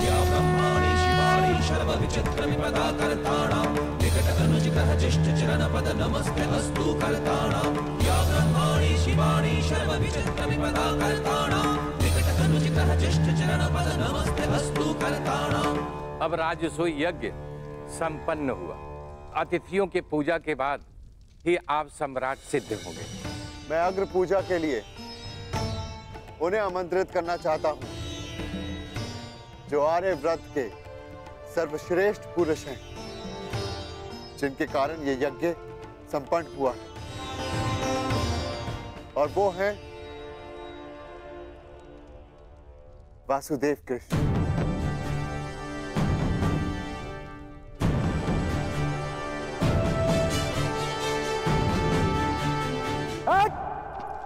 या ब्रह्माणि शिवाणि सर्व विचित्र विपदा कर्ताणां विकटकनुज ग्रह जिष्ट चरण पद नमस्ते अस्तु कर्ताणां या ब्रह्माणि शिवाणि सर्व विचित्र विपदा कर्ताणां विकटकनुज ग्रह जिष्ट चरण पद नमस्ते अस्तु कर्ताणां। अब राजसूय यज्ञ संपन्न हुआ। अतिथियों की पूजा के बाद ही आप सम्राट सिद्ध होंगे। मैं अग्र पूजा के लिए उन्हें आमंत्रित करना चाहता हूं जो आर्य व्रत के सर्वश्रेष्ठ पुरुष हैं, जिनके कारण ये यज्ञ संपन्न हुआ है, और वो हैं वासुदेव कृष्ण।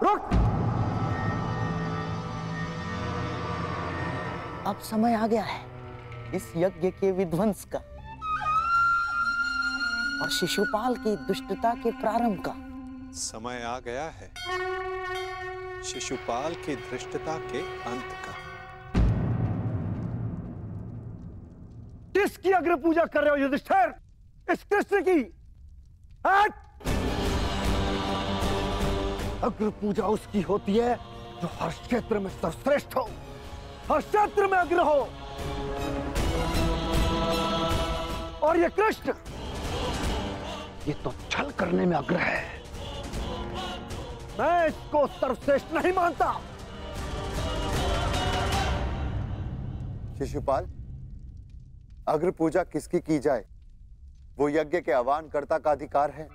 रुक! अब समय आ गया है इस यज्ञ के विध्वंस का और शिशुपाल की दुष्टता के प्रारंभ का। समय आ गया है शिशुपाल की धृष्टता के अंत का। किसकी अग्र पूजा कर रहे हो युधिष्ठिर? इस कृष्ण की? अग्र पूजा उसकी होती है जो हर क्षेत्र में सर्वश्रेष्ठ हो, हर क्षेत्र में अग्र हो। और ये कृष्ण, ये तो छल करने में अग्र है। मैं इसको सर्वश्रेष्ठ नहीं मानता। शिशुपाल, अग्र पूजा किसकी की जाए, वो यज्ञ के आह्वानकर्ता का अधिकार है।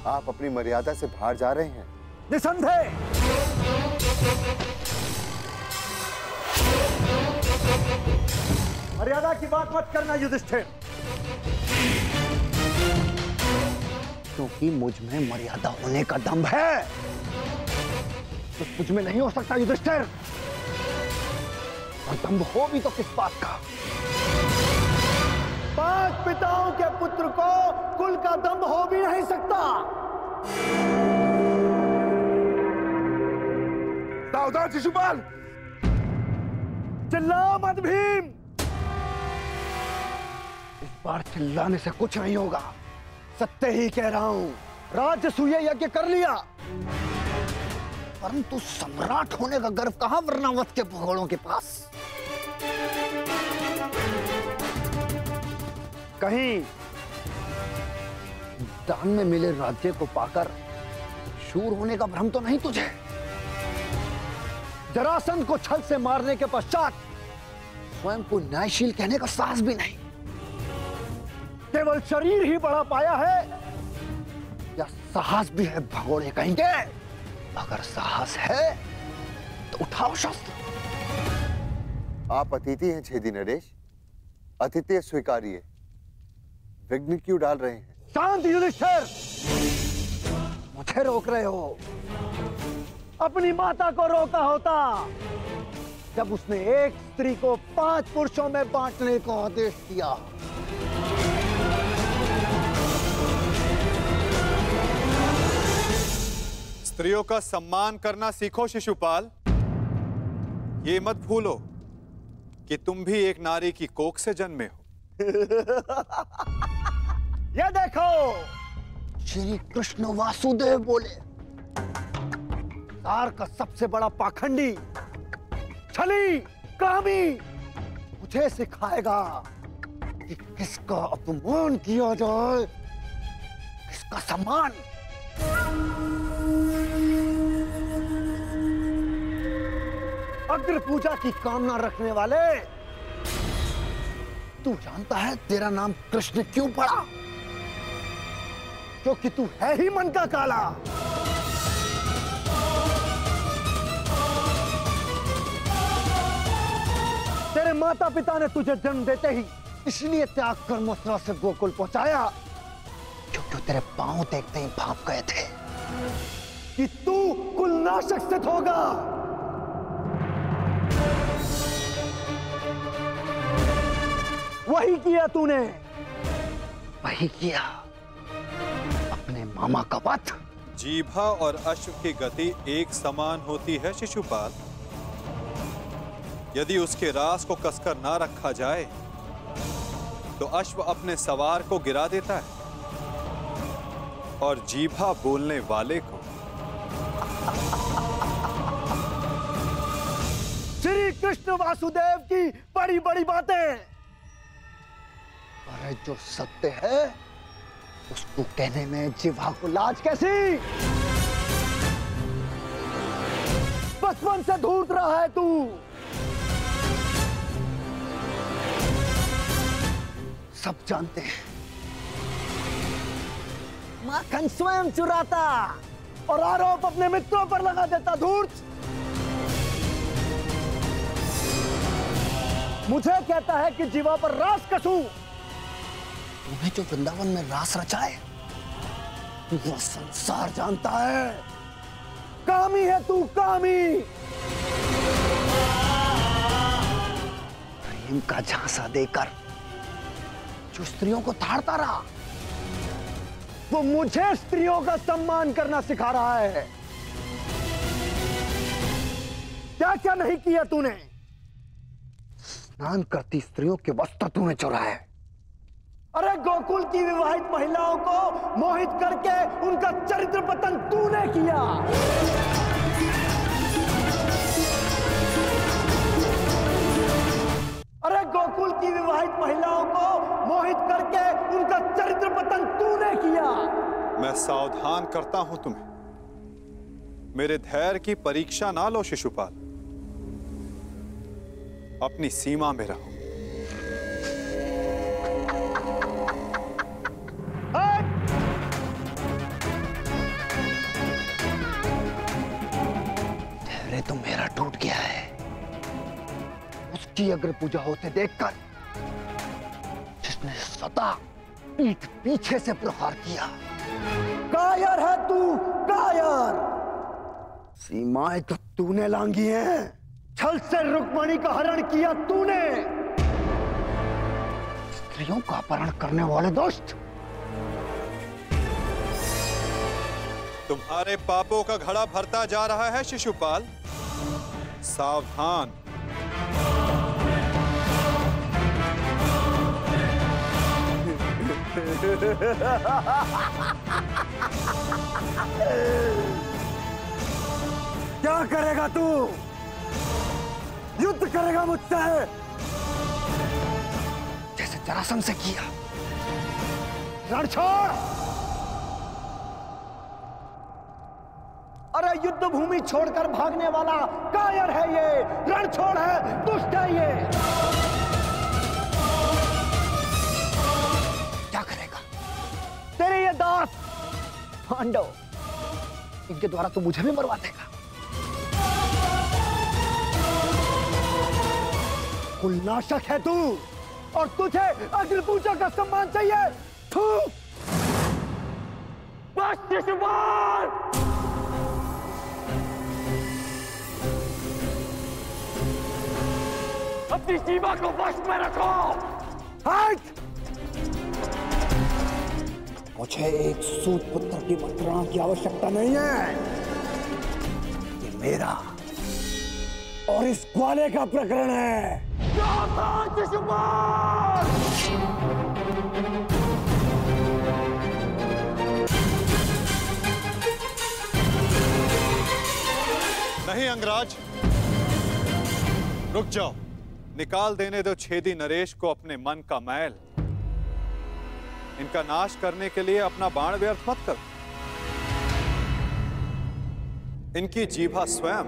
आप अपनी मर्यादा से बाहर जा रहे हैं। निसंदेह। मर्यादा की बात मत करना युधिष्ठिर। क्योंकि मुझ में मर्यादा होने का दम्भ है, तो मुझ में नहीं हो सकता युधिष्ठिर। और दम्भ हो भी तो किस बात का? 5 पिताओं के पुत्र को कुल का दम्भ हो भी नहीं सकता। सावधान शिशुपाल, चिल्ला मत भीम। इस बार चिल्लाने से कुछ नहीं होगा, सत्य ही कह रहा हूं। राजसूय यज्ञ कर लिया, परंतु सम्राट होने का गर्व कहां वर्णावत के भगोड़ों के पास? कहीं दान में मिले राज्य को पाकर शूर होने का भ्रम तो नहीं तुझे? जरासंध को छल से मारने के पश्चात स्वयं को न्यायशील कहने का साहस भी नहीं। केवल शरीर ही बड़ा पाया है या साहस भी है भगोड़े कहेंगे? अगर साहस है तो उठाओ शस्त्र। आप अतिथि हैं छेदी नरेश, अतिथि स्वीकारिए। विघ्न क्यों डाल रहे हैं? शांत युधिष्ठिर, मुझे रोक रहे हो। अपनी माता को रोका होता जब उसने एक स्त्री को 5 पुरुषों में बांटने का आदेश दिया। स्त्रियों का सम्मान करना सीखो शिशुपाल। ये मत भूलो कि तुम भी एक नारी की कोख से जन्मे हो। ये देखो, श्री कृष्ण वासुदेव बोले, तार का सबसे बड़ा पाखंडी, छली, कामी मुझे सिखाएगा कि किसका अपमान किया जाए, किसका सम्मान। अग्र पूजा की कामना रखने वाले, तू जानता है तेरा नाम कृष्ण क्यों पड़ा? क्योंकि तू है ही मन का काला। तेरे माता पिता ने तुझे जन्म देते ही इसलिए त्याग कर मथुरा से गोकुल पहुंचाया क्योंकि तेरे पांव देखते ही भाप गए थे कि तू कुलनाशक सिद्ध होगा। वही किया तूने, वही किया, अपने मामा का वध। जीभा और अश्व की गति एक समान होती है शिशुपाल, यदि उसके रास को कसकर ना रखा जाए तो अश्व अपने सवार को गिरा देता है और जीभा बोलने वाले को। श्री कृष्ण वासुदेव की बड़ी बड़ी बातें, पर जो सत्य है उसको कहने में जिह्वा को लाज कैसी? बचपन से धूर्त रहा है तू। सब जानते हैं माखन स्वयं चुराता और आरोप अपने मित्रों पर लगा देता। धूर्त मुझे कहता है कि जीवा पर रास कसूं। तूने जो वृंदावन में रास रचा है वो संसार जानता है। कामी है तू, कामी। प्रेम का झांसा देकर जो स्त्रियों को ताड़ता रहा वो मुझे स्त्रियों का सम्मान करना सिखा रहा है। क्या क्या नहीं किया तूने? स्नान करती स्त्रियों के वस्त्र तूने चुराए। अरे गोकुल की विवाहित महिलाओं को मोहित करके उनका चरित्र पतन तूने किया। अरे गोकुल की विवाहित महिलाओं को मोहित करके उनका चरित्र पतन तूने किया। मैं सावधान करता हूं तुम्हें, मेरे धैर्य की परीक्षा ना लो शिशुपाल, अपनी सीमा में रहो। धैर्य तो मेरा टूट गया है। उसकी अग्र पूजा होते देखकर जिसने सदा पीठ पीछे से प्रहार किया। कायर है तू, कायर। सीमाएं तो तूने लांघी हैं। छल से रुक्मणी का हरण किया तूने। स्त्रियों का अपहरण करने वाले दोस्त, तुम्हारे पापों का घड़ा भरता जा रहा है शिशुपाल, सावधान। क्या करेगा तू? युद्ध करेगा मुझसे जैसे जरासंध से किया? रण छोड़। अरे युद्ध भूमि छोड़कर भागने वाला कायर है ये, रण छोड़ है, दुष्ट है ये। क्या करेगा तेरे ये दास पांडव? इनके द्वारा तो मुझे भी मरवा देगा। कुलनाशक है तू और तुझे अग्नि पूजा का सम्मान चाहिए। थू। बस शिशुपाल। अपनी सीमा को वश में रखो। हट। मुझे एक सूत पुत्र की मंत्रणा की आवश्यकता नहीं है। ये मेरा और इस ग्वाले का प्रकरण है। नहीं अंगराज, रुक जाओ। निकाल देने दो छेदी नरेश को अपने मन का मैल। इनका नाश करने के लिए अपना बाण व्यर्थ मत कर। इनकी जीभा स्वयं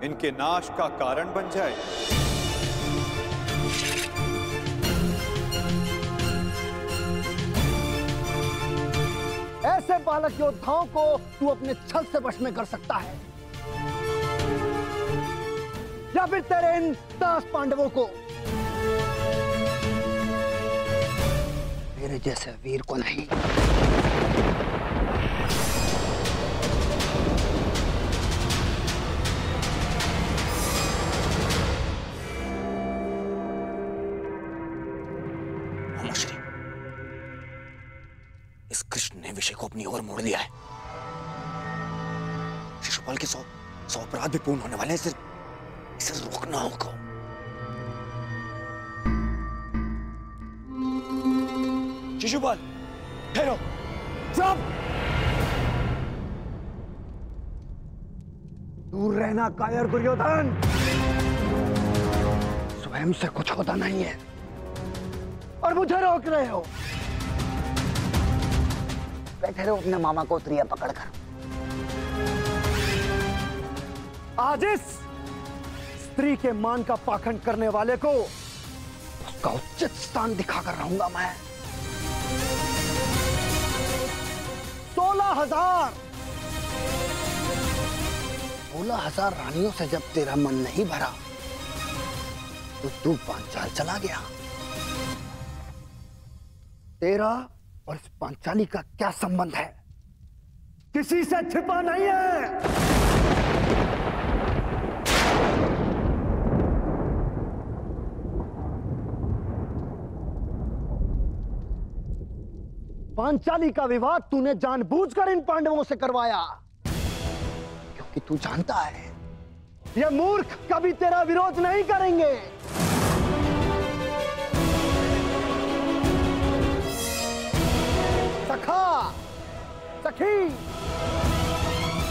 इनके नाश का कारण बन जाए। ऐसे बालक योद्धाओं को तू अपने छल से वश में कर सकता है या फिर तेरे इन दास पांडवों को। मेरे जैसे वीर को नहीं। श्री, इस कृष्ण ने विषय को अपनी ओर मोड़ लिया है। शिशुपाल के 100 अपराध भी पूर्ण होने वाले हैं। इसे रोकना होगा। शिशुपाल, ठहरो। चुप! दूर रहना कायर दुर्योधन। स्वयं से कुछ होता नहीं है और मुझे रोक रहे हो। बैठे रहो अपने मामा को त्रिया पकड़कर। आज इस स्त्री के मान का पाखंड करने वाले को उसका उचित स्थान दिखाकर रहूंगा मैं। 16,000 रानियों से जब तेरा मन नहीं भरा तो तू पांचाल चला गया। तेरा और इस पांचाली का क्या संबंध है? किसी से छिपा नहीं है। पांचाली का विवाह तूने जानबूझकर इन पांडवों से करवाया, क्योंकि तू जानता है ये मूर्ख कभी तेरा विरोध नहीं करेंगे।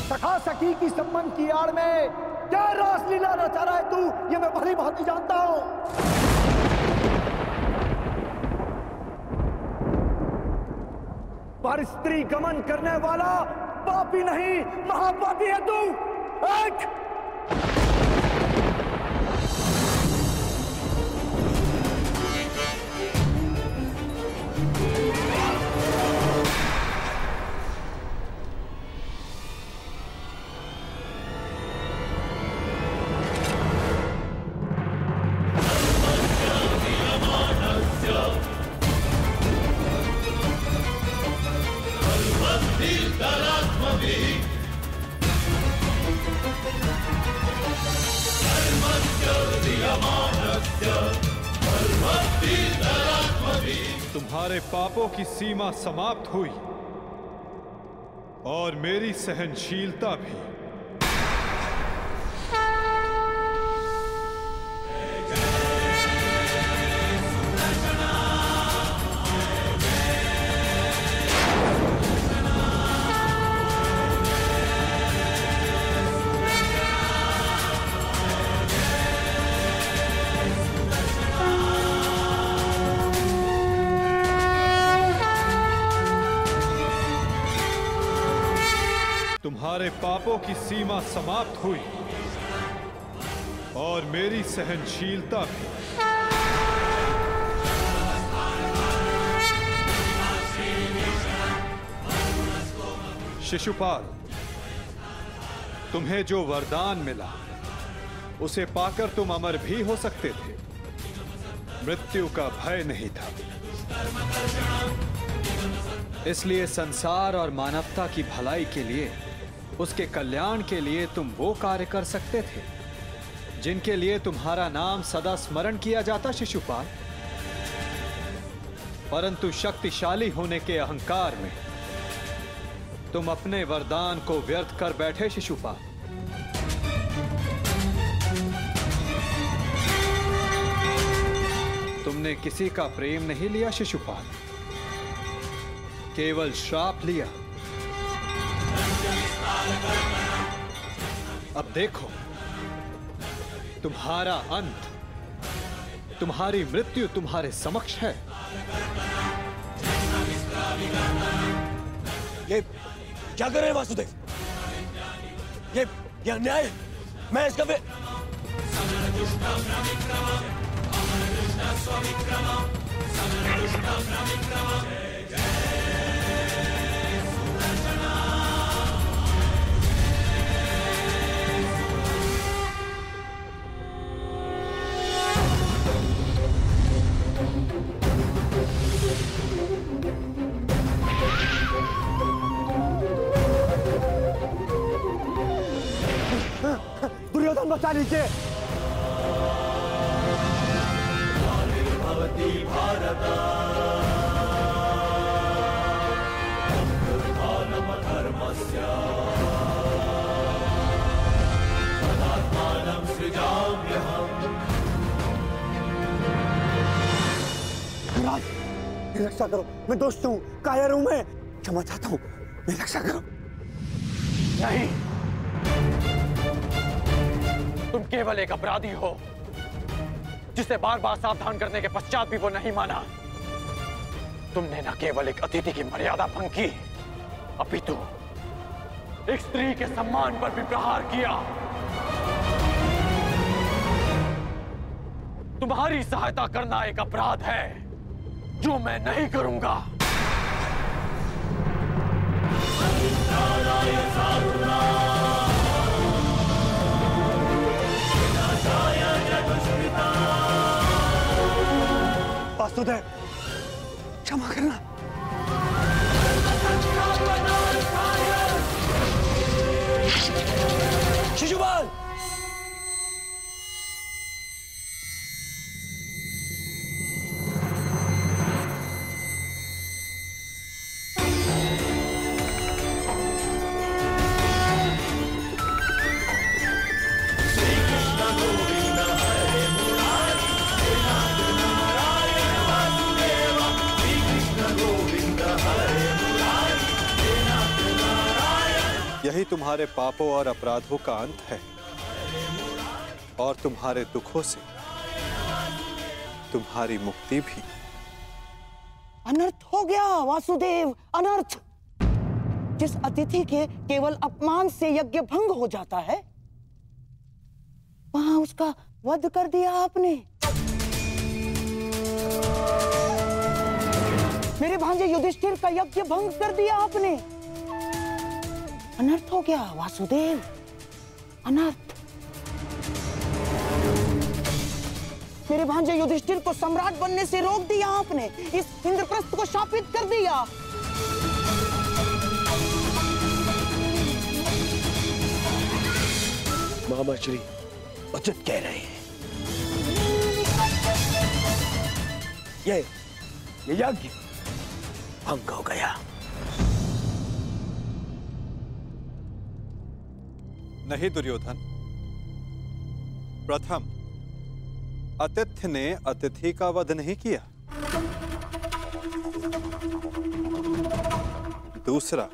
सखा सखी की संबंध की आड़ में क्या रासलीला रचा रहा है तू, ये मैं भली भांति जानता हूं। पर स्त्री गमन करने वाला पापी नहीं, महापापी है तू। तुम्हारे पापों की सीमा समाप्त हुई और मेरी सहनशीलता भी। तुम्हारे पापों की सीमा समाप्त हुई और मेरी सहनशीलता भी। शिशुपाल, तुम्हें जो वरदान मिला उसे पाकर तुम अमर भी हो सकते थे। मृत्यु का भय नहीं था। इसलिए संसार और मानवता की भलाई के लिए, उसके कल्याण के लिए तुम वो कार्य कर सकते थे जिनके लिए तुम्हारा नाम सदा स्मरण किया जाता शिशुपाल। परंतु शक्तिशाली होने के अहंकार में तुम अपने वरदान को व्यर्थ कर बैठे शिशुपाल। तुमने किसी का प्रेम नहीं लिया शिशुपाल, केवल श्राप लिया। अब देखो, तुम्हारा अंत, तुम्हारी मृत्यु तुम्हारे समक्ष है। ये क्या कर रहे हैं वासुदेव? ये अन्याय है। मैं इसका दुर्योधन बचा लीजिए। धर्मस्य महाराज, मेरी रक्षा करो, मैं दोस्त हूँ, कायर हूँ मैं, क्षमा चाहता हूँ, मेरी रक्षा करो। नहीं, तुम केवल एक अपराधी हो जिसे बार बार सावधान करने के पश्चात भी वो नहीं माना। तुमने न केवल एक अतिथि की मर्यादा भंग की, अपितु एक स्त्री के सम्मान पर भी प्रहार किया। तुम्हारी सहायता करना एक अपराध है जो मैं नहीं करूंगा। वासुदेव, क्षमा करना। शिशुपाल, यही तुम्हारे पापों और अपराधों का अंत है, और तुम्हारे दुखों से तुम्हारी मुक्ति भी। अनर्थ हो गया वासुदेव, अनर्थ। जिस अतिथि के केवल अपमान से यज्ञ भंग हो जाता है, वहां उसका वध कर दिया आपने। मेरे भांजे युधिष्ठिर का यज्ञ भंग कर दिया आपने। अनर्थ हो गया वासुदेव, अनर्थ। मेरे भांजे युधिष्ठिर को सम्राट बनने से रोक दिया आपने, इस इंद्रप्रस्थ को शापित कर दिया। मामा श्री उचित कह रहे हैं। ये यज्ञ भंग हो गया। नहीं दुर्योधन, प्रथम अतिथि ने अतिथि का वध नहीं किया। दूसरा,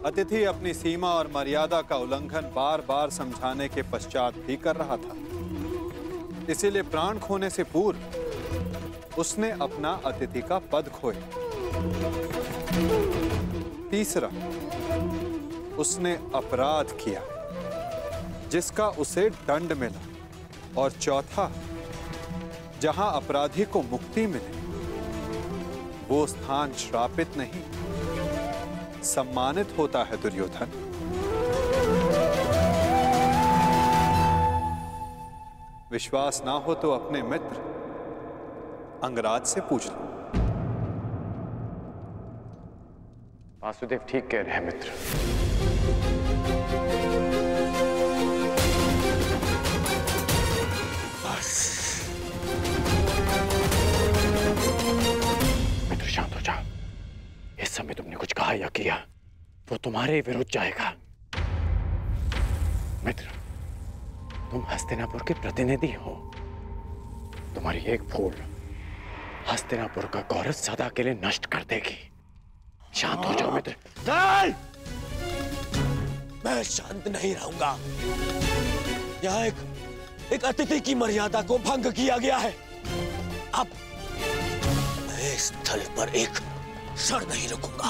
अतिथि अपनी सीमा और मर्यादा का उल्लंघन बार बार समझाने के पश्चात भी कर रहा था, इसीलिए प्राण खोने से पूर्व उसने अपना अतिथि का पद खोया। तीसरा, उसने अपराध किया जिसका उसे दंड मिला। और चौथा, जहां अपराधी को मुक्ति मिले वो स्थान श्रापित नहीं, सम्मानित होता है दुर्योधन। विश्वास ना हो तो अपने मित्र अंगराज से पूछ लो। वासुदेव ठीक कह रहे हैं मित्र। मित्र शांत हो जाओ। इस समय तुमने कुछ कहा या किया वो तुम्हारे विरुद्ध जाएगा। मित्र, तुम हस्तिनापुर के प्रतिनिधि हो। तुम्हारी एक भूल हस्तिनापुर का गौरव सदा के लिए नष्ट कर देगी। शांत हो जाओ मित्र। नहीं! मैं शांत नहीं रहूंगा। यहाँ एक अतिथि की मर्यादा को भंग किया गया है। अब मैं इस स्थल पर एक क्षण नहीं रुकूंगा।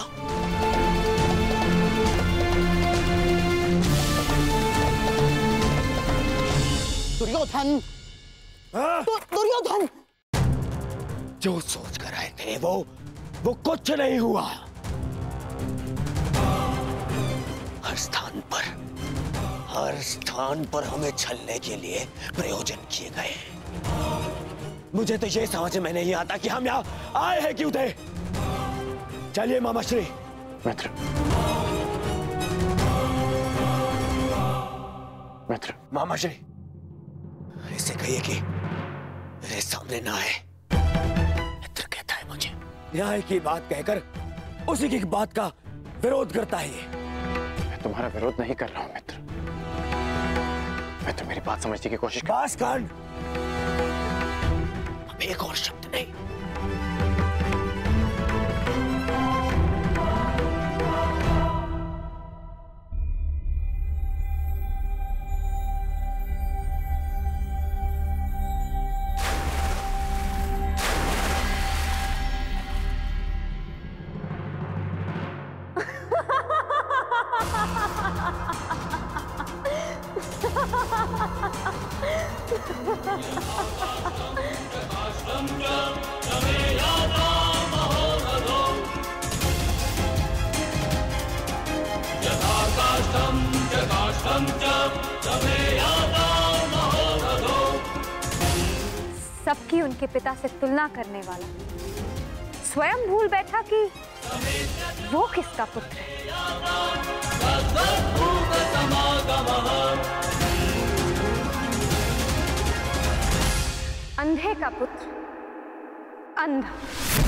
दुर्योधन, दुर्योधन, जो सोच कर आए थे वो कुछ नहीं हुआ। हर स्थान पर हमें छलने के लिए प्रयोजन किए गए। मुझे तो ये समझ में नहीं आता कि हम यहाँ आए हैं क्यों थे। चलिए मामाश्री। मित्र, मित्र, मामाश्री, इसे कहिए कि मेरे सामने ना आए। मित्र कहता है मुझे। न्याय की बात कहकर उसी की बात का विरोध करता है ये। मैं तुम्हारा विरोध नहीं कर रहा हूं मित्र। मैं तो मेरी बात समझने की कोशिश कर। बस कर। अब एक और शब्द नहीं। सबकी उनके पिता से तुलना करने वाला स्वयं भूल बैठा कि वो किसका पुत्र है। अंधे का पुत्र अंधा।